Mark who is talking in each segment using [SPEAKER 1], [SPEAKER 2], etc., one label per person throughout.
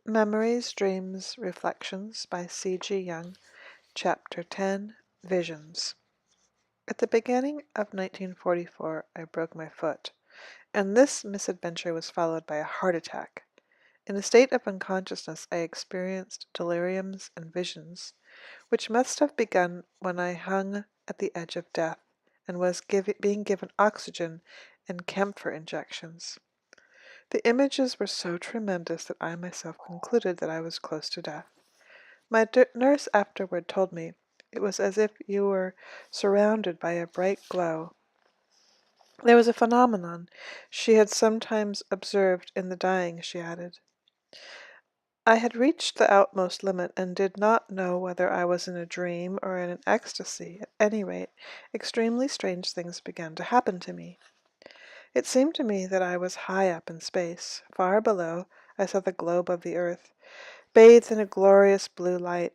[SPEAKER 1] Memories, Dreams, Reflections by C.G. Jung, Chapter 10, Visions. At the beginning of 1944, I broke my foot, and this misadventure was followed by a heart attack. In a state of unconsciousness, I experienced deliriums and visions, which must have begun when I hung at the edge of death and was being given oxygen and camphor injections. The images were so tremendous that I myself concluded that I was close to death. My nurse afterward told me it was as if you were surrounded by a bright glow. There was a phenomenon she had sometimes observed in the dying, she added. I had reached the outmost limit and did not know whether I was in a dream or in an ecstasy. At any rate, extremely strange things began to happen to me. It seemed to me that I was high up in space. Far below, I saw the globe of the earth, bathed in a glorious blue light.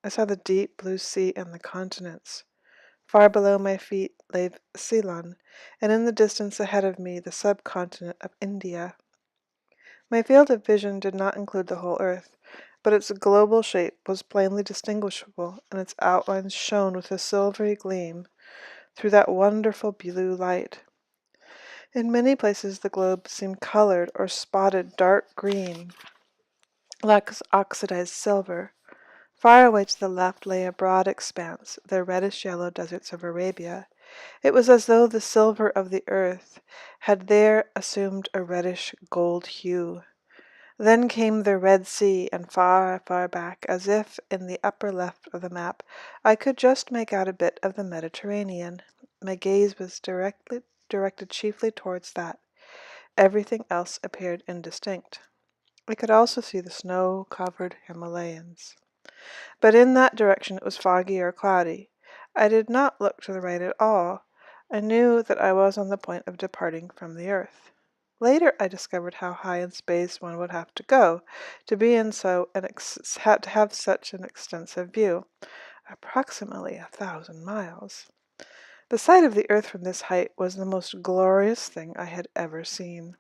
[SPEAKER 1] I saw the deep blue sea and the continents. Far below my feet lay Ceylon, and in the distance ahead of me the subcontinent of India. My field of vision did not include the whole earth, but its global shape was plainly distinguishable, and its outlines shone with a silvery gleam through that wonderful blue light. In many places the globe seemed colored or spotted dark green, like oxidized silver. Far away to the left lay a broad expanse, the reddish-yellow deserts of Arabia. It was as though the silver of the earth had there assumed a reddish-gold hue. Then came the Red Sea, and far, far back, as if in the upper left of the map, I could just make out a bit of the Mediterranean. My gaze was directed chiefly towards that. Everything else appeared indistinct. I could also see the snow-covered Himalayas. But in that direction it was foggy or cloudy. I did not look to the right at all. I knew that I was on the point of departing from the earth. Later I discovered how high in space one would have to go to be in to have such an extensive view, approximately 1,000 miles. The sight of the earth from this height was the most glorious thing I had ever seen.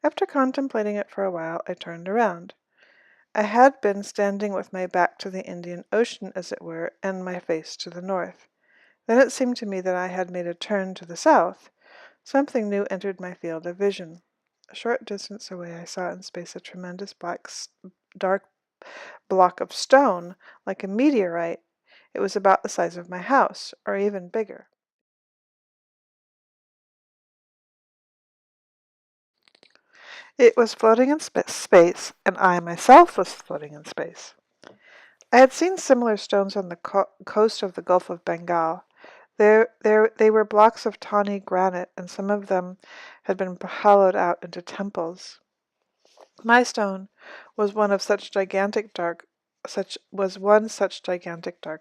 [SPEAKER 1] After contemplating it for a while, I turned around. I had been standing with my back to the Indian Ocean, as it were, and my face to the north. Then it seemed to me that I had made a turn to the south. Something new entered my field of vision. A short distance away I saw in space a tremendous dark block of stone, like a meteorite. It was about the size of my house, or even bigger. It was floating in space, and I myself was floating in space. I had seen similar stones on the coast of the Gulf of Bengal. They were blocks of tawny granite, and some of them had been hollowed out into temples. My stone was one such gigantic dark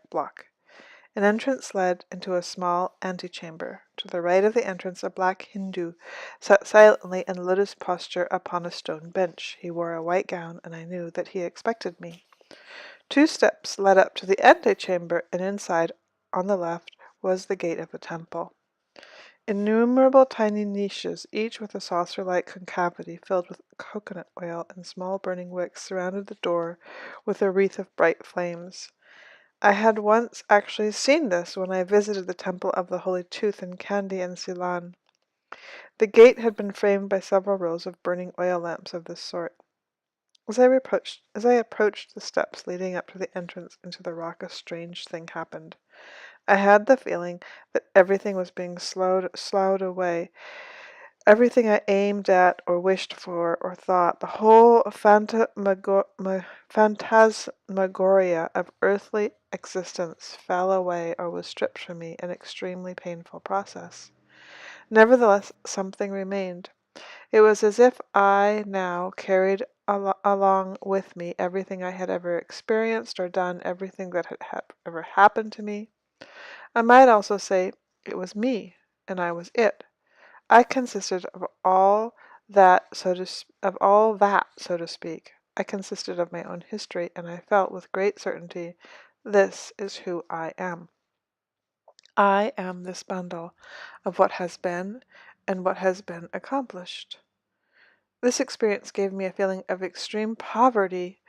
[SPEAKER 1] block. An entrance led into a small antechamber. To the right of the entrance a black Hindu sat silently in lotus posture upon a stone bench. He wore a white gown, and I knew that he expected me. 2 steps led up to the antechamber, and inside, on the left, was the gate of a temple. Innumerable tiny niches, each with a saucer-like concavity filled with coconut oil, and small burning wicks surrounded the door with a wreath of bright flames. I had once actually seen this when I visited the Temple of the Holy Tooth in Kandy and Ceylon. The gate had been framed by several rows of burning oil lamps of this sort. As I approached the steps leading up to the entrance into the rock, a strange thing happened. I had the feeling that everything was being sloughed away, everything I aimed at or wished for or thought. The whole phantasmagoria of earthly existence fell away or was stripped from me, an extremely painful process. Nevertheless, something remained. It was as if I now carried along with me everything I had ever experienced or done, everything that had ever happened to me. I might also say it was me, and I was it. I consisted of all that, so to speak. I consisted of my own history, and I felt with great certainty, this is who I am. I am this bundle of what has been and what has been accomplished. This experience gave me a feeling of extreme poverty,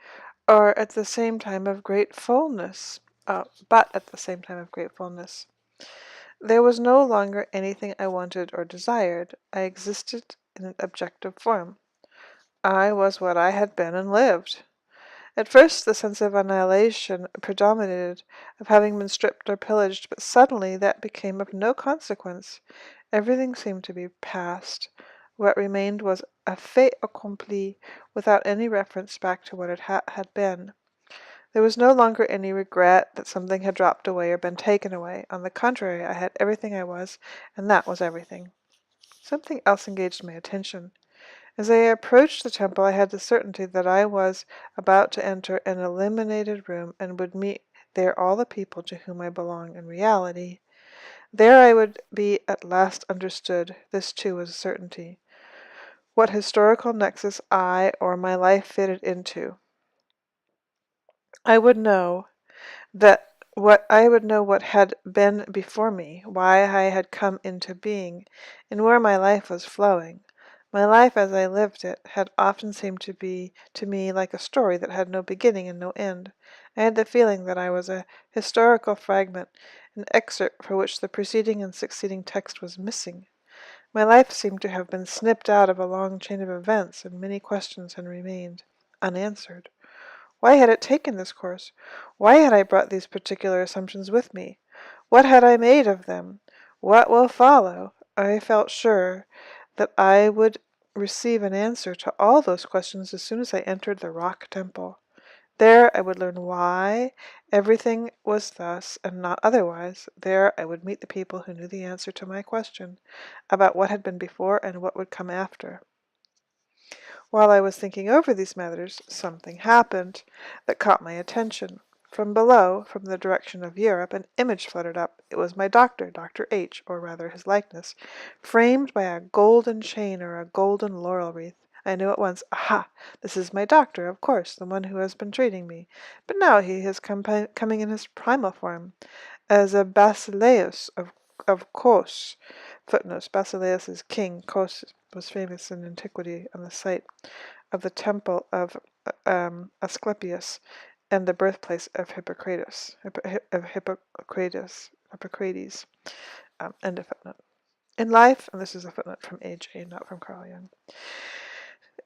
[SPEAKER 1] or at the same time of great fullness. But at the same time of great fullness. There was no longer anything I wanted or desired. I existed in an objective form. I was what I had been and lived. At first the sense of annihilation predominated, of having been stripped or pillaged, but suddenly that became of no consequence. Everything seemed to be past. What remained was a fait accompli, without any reference back to what it had been. There was no longer any regret that something had dropped away or been taken away. On the contrary, I had everything I was, and that was everything. Something else engaged my attention. As I approached the temple, I had the certainty that I was about to enter an illuminated room and would meet there all the people to whom I belong in reality. There I would be at last understood. This, too, was a certainty. What historical nexus I or my life fitted into. I would know what had been before me, why I had come into being, and where my life was flowing. My life as I lived it had often seemed to be to me like a story that had no beginning and no end. I had the feeling that I was a historical fragment, an excerpt for which the preceding and succeeding text was missing. My life seemed to have been snipped out of a long chain of events, and many questions had remained unanswered. Why had it taken this course? Why had I brought these particular assumptions with me? What had I made of them? What will follow? I felt sure that I would receive an answer to all those questions as soon as I entered the rock temple. There I would learn why everything was thus and not otherwise. There I would meet the people who knew the answer to my question about what had been before and what would come after. While I was thinking over these matters, something happened that caught my attention. From below, from the direction of Europe, an image fluttered up. It was my doctor, Dr. H., or rather his likeness, framed by a golden chain or a golden laurel wreath. I knew at once, aha, this is my doctor, of course, the one who has been treating me. But now he is coming in his primal form, as a Basileus of Kos. Footnotes: Basileus is king. Kos was famous in antiquity on the site of the temple of Asclepius and the birthplace of Hippocrates. End of footnote. In life, and this is a footnote from A.J., not from Carl Jung.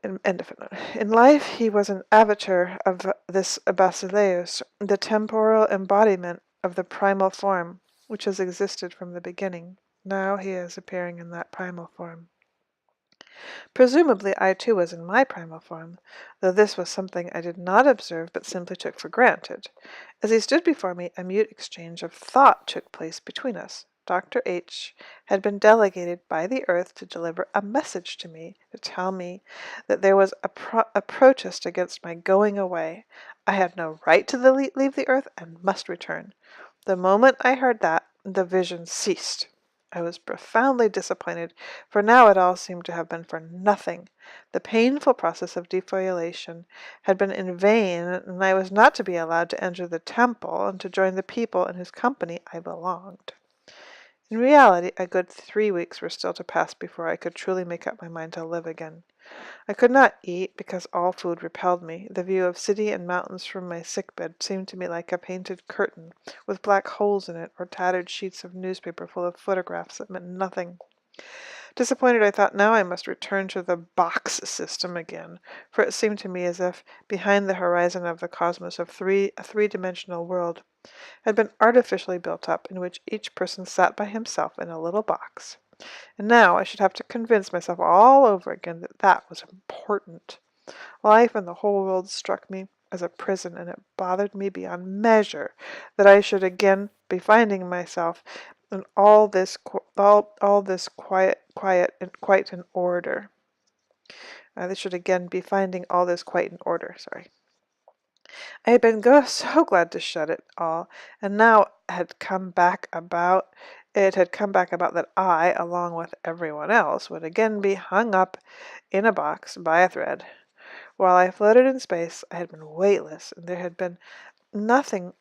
[SPEAKER 1] End of footnote. In life, he was an avatar of this Basileus, the temporal embodiment of the primal form, which has existed from the beginning. Now he is appearing in that primal form. Presumably I too was in my primal form, though this was something I did not observe but simply took for granted. As he stood before me, a mute exchange of thought took place between us. Dr. H. had been delegated by the earth to deliver a message to me, to tell me that there was a protest against my going away. I had no right to leave the earth and must return. The moment I heard that, the vision ceased. I was profoundly disappointed, for now it all seemed to have been for nothing. The painful process of defoliation had been in vain, and I was not to be allowed to enter the temple and to join the people in whose company I belonged. In reality, a good 3 weeks were still to pass before I could truly make up my mind to live again. I could not eat, because all food repelled me. The view of city and mountains from my sickbed seemed to me like a painted curtain, with black holes in it, or tattered sheets of newspaper full of photographs that meant nothing. Disappointed, I thought now I must return to the box system again, for it seemed to me as if behind the horizon of the cosmos of a three-dimensional world had been artificially built up, in which each person sat by himself in a little box. And now I should have to convince myself all over again that that was important. Life and the whole world struck me as a prison, and it bothered me beyond measure that I should again be finding myself in all this quite in order. They should again be finding all this quite in order. Sorry. I had been so glad to shut it all, and now it had come back about that I, along with everyone else, would again be hung up in a box by a thread. While I floated in space, I had been weightless, and there had been nothing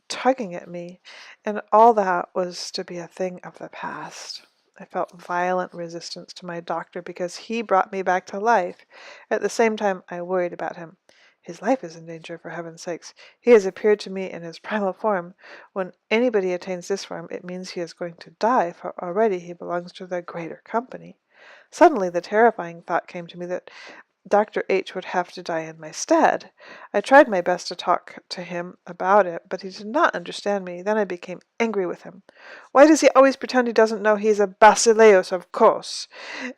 [SPEAKER 1] tugging at me, and all that was to be a thing of the past. I felt violent resistance to my doctor because he brought me back to life. At the same time, I worried about him. His life is in danger, for heaven's sakes. He has appeared to me in his primal form. When anybody attains this form, it means he is going to die, for already he belongs to the greater company. Suddenly the terrifying thought came to me that Dr. H. would have to die in my stead. I tried my best to talk to him about it, but he did not understand me. Then I became angry with him. Why does he always pretend he doesn't know he's a basileus, of course?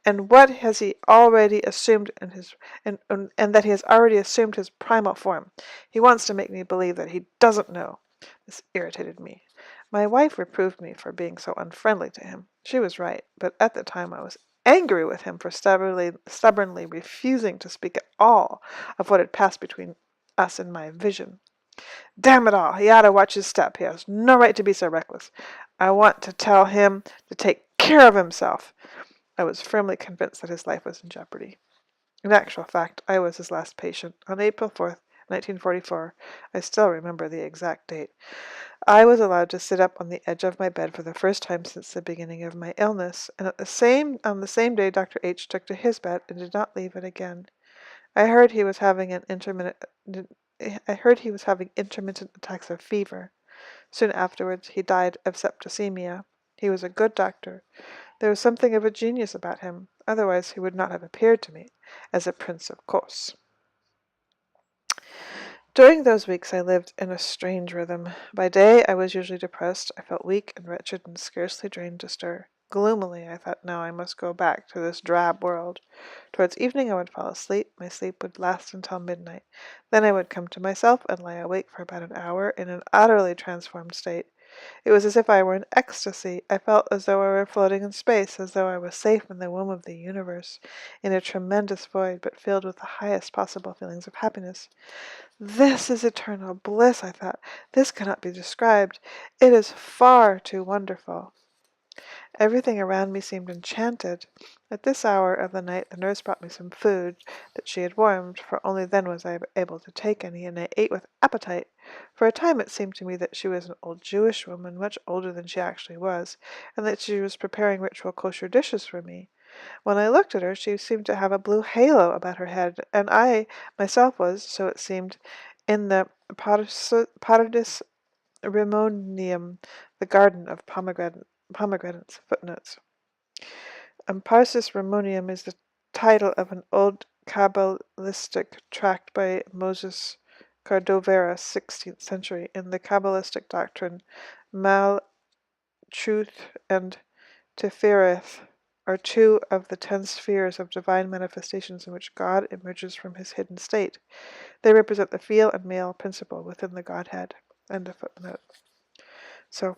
[SPEAKER 1] And what has he already assumed in his and that he has already assumed his primal form? He wants to make me believe that he doesn't know. This irritated me. My wife reproved me for being so unfriendly to him. She was right, but at the time I was angry with him for stubbornly refusing to speak at all of what had passed between us in my vision. Damn it all, he ought to watch his step. He has no right to be so reckless. I want to tell him to take care of himself. I was firmly convinced that his life was in jeopardy. In actual fact, I was his last patient. On April 4th, 1944, I still remember the exact date, I was allowed to sit up on the edge of my bed for the first time since the beginning of my illness, and on the same day Dr. H. took to his bed and did not leave it again. I heard he was having intermittent attacks of fever. Soon afterwards he died of septicemia. He was a good doctor. There was something of a genius about him, otherwise he would not have appeared to me as a prince of course. During those weeks I lived in a strange rhythm. By day I was usually depressed. I felt weak and wretched and scarcely drained to stir. Gloomily I thought, now I must go back to this drab world. Towards evening I would fall asleep. My sleep would last until midnight. Then I would come to myself and lie awake for about an hour in an utterly transformed state. It was as if I were in ecstasy. I felt as though I were floating in space, as though I was safe in the womb of the universe, in a tremendous void, but filled with the highest possible feelings of happiness. This is eternal bliss, I thought. This cannot be described. It is far too wonderful. Everything around me seemed enchanted. At this hour of the night the nurse brought me some food that she had warmed, for only then was I able to take any, and I ate with appetite. For a time it seemed to me that she was an old Jewish woman, much older than she actually was, and that she was preparing ritual kosher dishes for me. When I looked at her, she seemed to have a blue halo about her head, and I myself was, so it seemed, in the Paradis Rimonium, the garden of pomegranates. Footnotes. Parsis Ramonium is the title of an old Kabbalistic tract by Moses Cordovera, 16th century. In the Kabbalistic doctrine, Mal, truth, and Tifereth are two of the 10 spheres of divine manifestations in which God emerges from his hidden state. They represent the feel and male principle within the Godhead. End of footnote. So,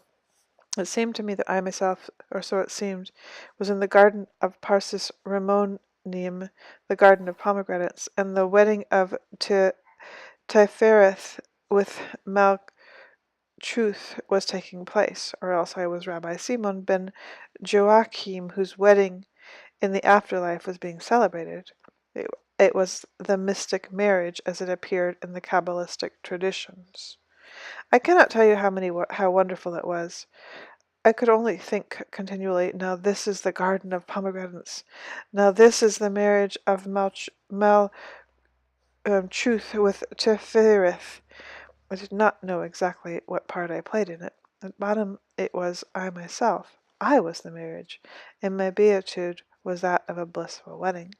[SPEAKER 1] it seemed to me that I myself, or so it seemed, was in the garden of Parsis Ramonium, the garden of pomegranates, and the wedding of Tifereth with Malchuth was taking place, or else I was Rabbi Simon ben Joachim, whose wedding in the afterlife was being celebrated. It was the mystic marriage as it appeared in the Kabbalistic traditions. I cannot tell you how wonderful it was. I could only think continually, now this is the garden of pomegranates. Now this is the marriage of Truth with Tifereth. I did not know exactly what part I played in it. At bottom it was I myself. I was the marriage, and my beatitude was that of a blissful wedding.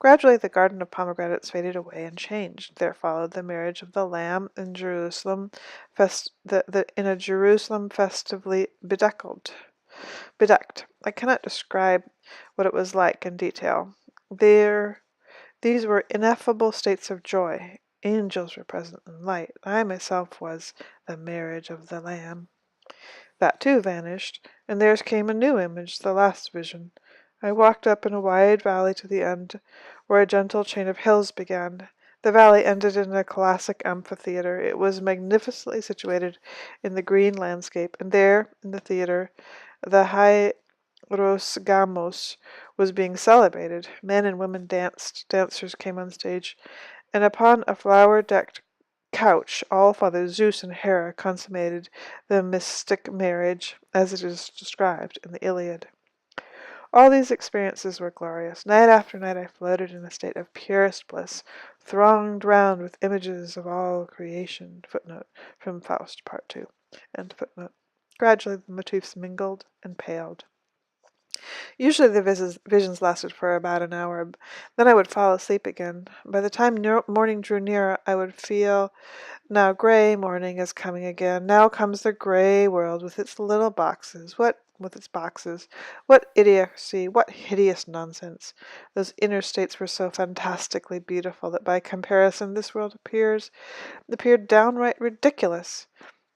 [SPEAKER 1] Gradually the garden of pomegranates faded away and changed. There followed the marriage of the Lamb in Jerusalem, in a Jerusalem festively bedecked. I cannot describe what it was like in detail. These were ineffable states of joy. Angels were present in light. I myself was the marriage of the Lamb. That too vanished, and there came a new image, the last vision. I walked up in a wide valley to the end, where a gentle chain of hills began. The valley ended in a classic amphitheater. It was magnificently situated in the green landscape, and there, in the theater, the Hierosgamos was being celebrated. Men and women danced, dancers came on stage, and upon a flower-decked couch All-Father Zeus and Hera consummated the mystic marriage, as it is described in the Iliad. All these experiences were glorious. Night after night I floated in a state of purest bliss, thronged round with images of all creation. Footnote from Faust, Part 2. End footnote. Gradually the motifs mingled and paled. Usually the visions lasted for about an hour. Then I would fall asleep again. By the time morning drew near, I would feel, now gray morning is coming again. Now comes the gray world with its little boxes. What idiocy, what hideous nonsense. Those inner states were so fantastically beautiful that by comparison this world appeared downright ridiculous.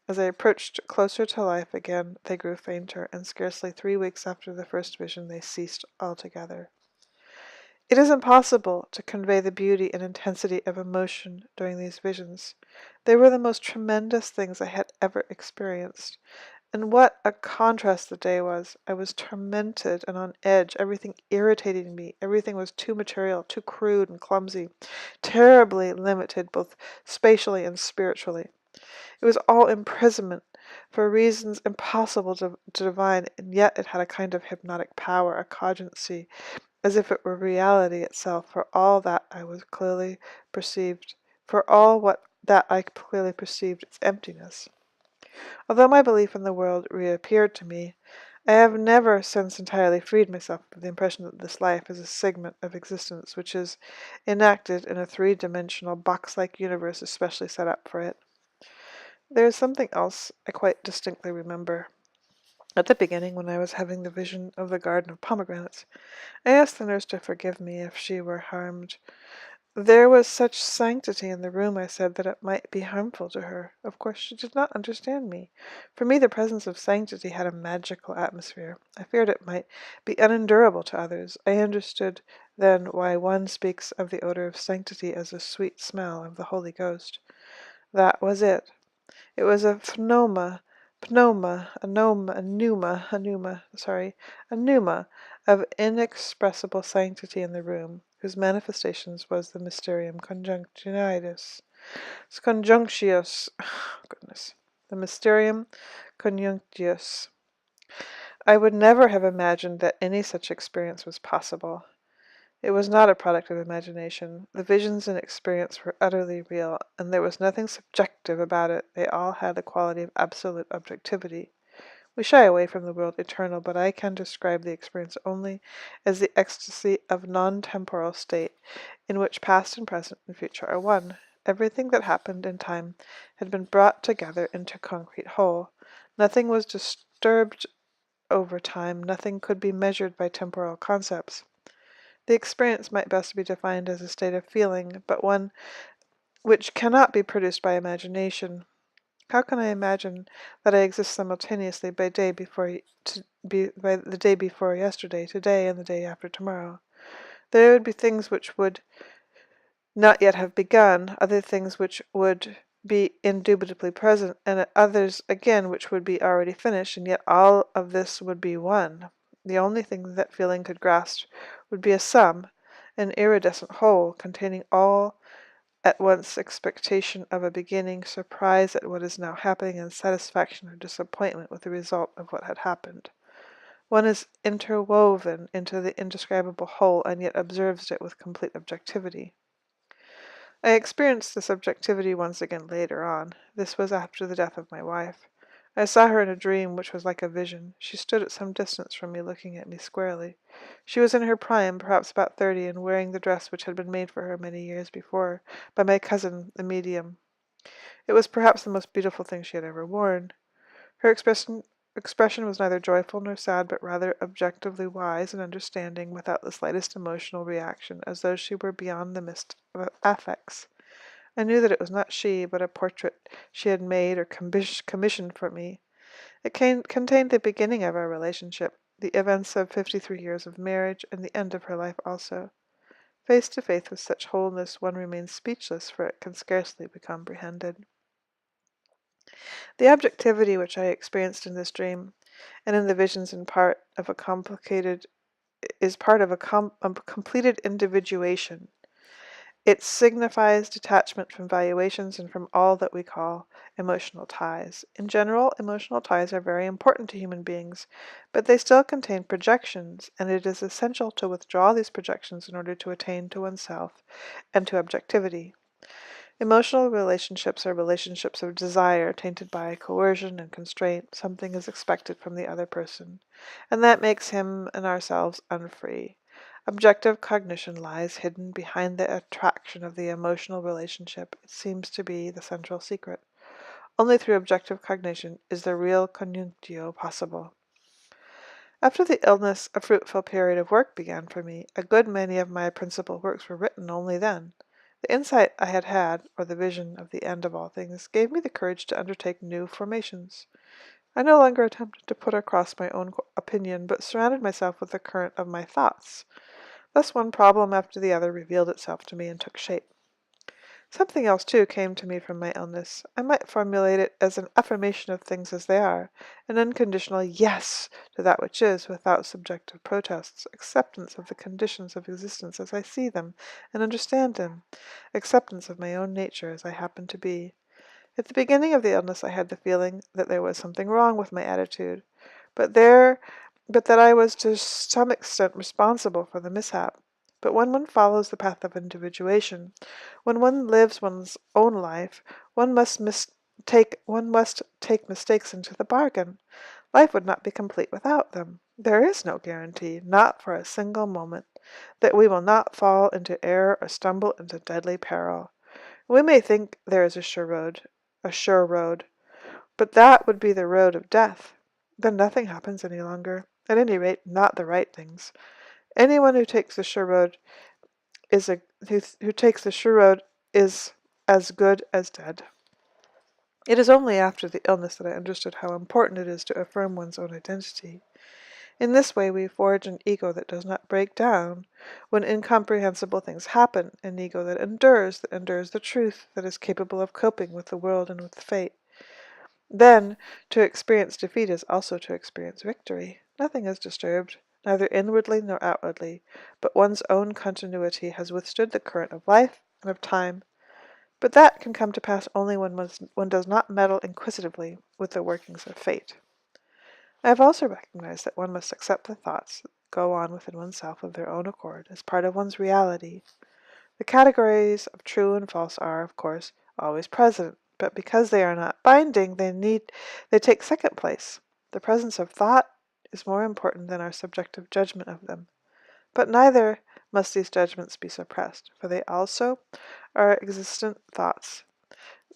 [SPEAKER 1] As I approached closer to life again, they grew fainter, and scarcely 3 weeks after the first vision they ceased altogether. It is impossible to convey the beauty and intensity of emotion during these visions. They were the most tremendous things I had ever experienced. And what a contrast the day was! I was tormented and on edge, everything irritating me. Everything was too material, too crude and clumsy, terribly limited both spatially and spiritually. It was all imprisonment, for reasons impossible to divine, and yet it had a kind of hypnotic power, a cogency, as if it were reality itself, for all that I clearly perceived its emptiness. Although my belief in the world reappeared to me, I have never since entirely freed myself of the impression that this life is a segment of existence which is enacted in a three-dimensional box-like universe especially set up for it. There is something else I quite distinctly remember. At the beginning, when I was having the vision of the garden of pomegranates, I asked the nurse to forgive me if she were harmed. There was such sanctity in the room, I said, that it might be harmful to her. Of course, she did not understand me. For me, the presence of sanctity had a magical atmosphere. I feared it might be unendurable to others. I understood then why one speaks of the odor of sanctity as a sweet smell of the Holy Ghost. That was it. It was a pneuma of inexpressible sanctity in the room, whose manifestations was the mysterium conjunctius, goodness, the mysterium conjunctius. I would never have imagined that any such experience was possible. It was not a product of imagination. The visions and experience were utterly real, and there was nothing subjective about it. They all had the quality of absolute objectivity. We shy away from the world eternal, but I can describe the experience only as the ecstasy of non-temporal state, in which past and present and future are one. Everything that happened in time had been brought together into a concrete whole. Nothing was disturbed over time. Nothing could be measured by temporal concepts. The experience might best be defined as a state of feeling, but one which cannot be produced by imagination. How can I imagine that I exist simultaneously by the day before yesterday, today, and the day after tomorrow? There would be things which would not yet have begun, other things which would be indubitably present, and others again which would be already finished, and yet all of this would be one. The only thing that feeling could grasp would be a sum, an iridescent whole, containing all at once expectation of a beginning, surprise at what is now happening, and satisfaction or disappointment with the result of what had happened. One is interwoven into the indescribable whole, and yet observes it with complete objectivity. I experienced this objectivity once again later on. This was after the death of my wife. I saw her in a dream which was like a vision. She stood at some distance from me, looking at me squarely. She was in her prime, perhaps about 30, and wearing the dress which had been made for her many years before by my cousin, the medium. It was perhaps the most beautiful thing she had ever worn. Her expression was neither joyful nor sad, but rather objectively wise and understanding, without the slightest emotional reaction, as though she were beyond the mist of affects. I knew that it was not she, but a portrait she had made or commissioned for me. It contained the beginning of our relationship, the events of 53 years of marriage, and the end of her life also. Face to face with such wholeness, one remains speechless, for it can scarcely be comprehended. The objectivity which I experienced in this dream, and in the visions, is part of a completed individuation. It signifies detachment from valuations and from all that we call emotional ties. In general, emotional ties are very important to human beings, but they still contain projections, and it is essential to withdraw these projections in order to attain to oneself and to objectivity. Emotional relationships are relationships of desire tainted by coercion and constraint. Something is expected from the other person, and that makes him and ourselves unfree. Objective cognition lies hidden behind the attraction of the emotional relationship. It seems to be the central secret. Only through objective cognition is the real connutio possible. After the illness, a fruitful period of work began for me. A good many of my principal works were written only then. The insight I had had, or the vision of the end of all things, gave me the courage to undertake new formations. I no longer attempted to put across my own opinion, but surrounded myself with the current of my thoughts. Thus one problem after the other revealed itself to me and took shape. Something else, too, came to me from my illness. I might formulate it as an affirmation of things as they are, an unconditional yes to that which is, without subjective protests, acceptance of the conditions of existence as I see them and understand them, acceptance of my own nature as I happen to be. At the beginning of the illness I had the feeling that there was something wrong with my attitude, but that I was to some extent responsible for the mishap. But when one follows the path of individuation, when one lives one's own life, one must take mistakes into the bargain. Life would not be complete without them. There is no guarantee, not for a single moment, that we will not fall into error or stumble into deadly peril. We may think there is a sure road, but that would be the road of death. Then nothing happens any longer. At any rate, not the right things. Anyone who takes the sure road who takes the sure road is as good as dead. It is only after the illness that I understood how important it is to affirm one's own identity. In this way we forge an ego that does not break down when incomprehensible things happen, an ego that endures the truth, that is capable of coping with the world and with fate. Then, to experience defeat is also to experience victory. Nothing is disturbed, neither inwardly nor outwardly, but one's own continuity has withstood the current of life and of time. But that can come to pass only when one does not meddle inquisitively with the workings of fate. I have also recognized that one must accept the thoughts that go on within oneself of their own accord as part of one's reality. The categories of true and false are, of course, always present, but because they are not binding, they take second place. The presence of thought is more important than our subjective judgment of them. But neither must these judgments be suppressed, for they also are existent thoughts,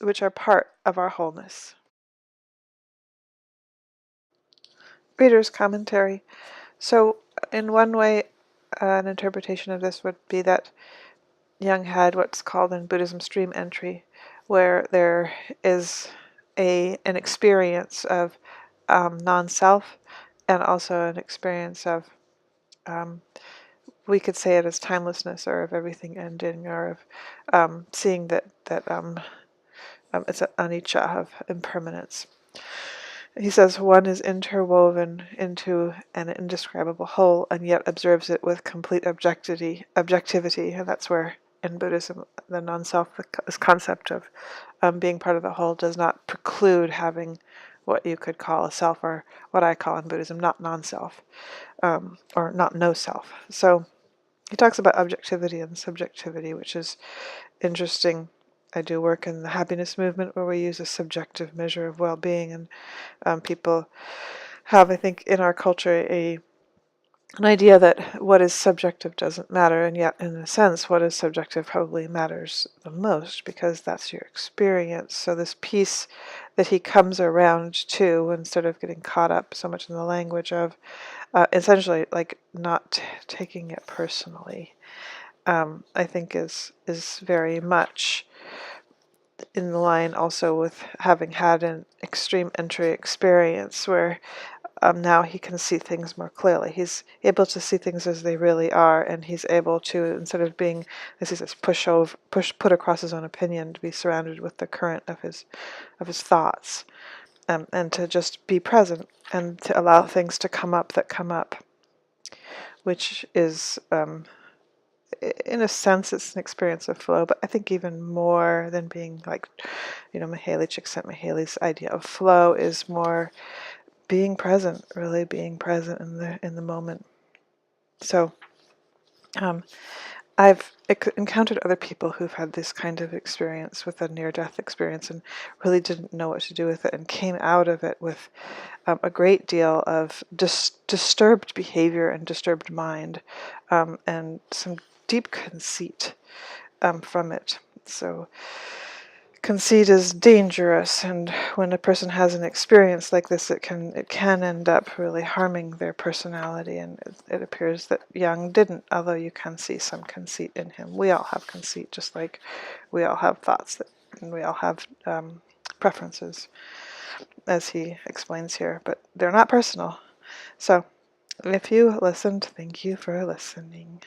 [SPEAKER 1] which are part of our wholeness. Reader's commentary. So, in one way, an interpretation of this would be that Jung had what's called in Buddhism stream entry, where there is an experience of non-self and also an experience of, we could say it as timelessness, or of everything ending, or of seeing that it's an anicca, of impermanence. He says one is interwoven into an indescribable whole and yet observes it with complete objectivity, and that's where in Buddhism the non-self, this concept of being part of the whole, does not preclude having what you could call a self, or what I call in Buddhism not non-self, or not no self. So he talks about objectivity and subjectivity, which is interesting. I do work in the happiness movement where we use a subjective measure of well-being, and people have, I think, in our culture an idea that what is subjective doesn't matter, and yet, in a sense, what is subjective probably matters the most, because that's your experience. So this piece that he comes around to, instead of getting caught up so much in the language of essentially like not taking it personally, I think is very much in line also with having had an extreme entry experience where now he can see things more clearly. He's able to see things as they really are, and he's able to, instead of being, as he says, put across his own opinion, to be surrounded with the current of his thoughts, and to just be present and to allow things to come up that come up, which is in a sense, it's an experience of flow, but I think even more than being like, Mihaly Csikszentmihalyi's idea of flow is more being present, really being present in the moment. So I've encountered other people who've had this kind of experience with a near-death experience and really didn't know what to do with it and came out of it with a great deal of disturbed behavior and disturbed mind, and some deep conceit from it. So conceit is dangerous, and when a person has an experience like this, it can end up really harming their personality. And it appears that Jung didn't, although you can see some conceit in him. We all have conceit, just like we all have thoughts and we all have preferences, as he explains here, but they're not personal. So if you listened, thank you for listening.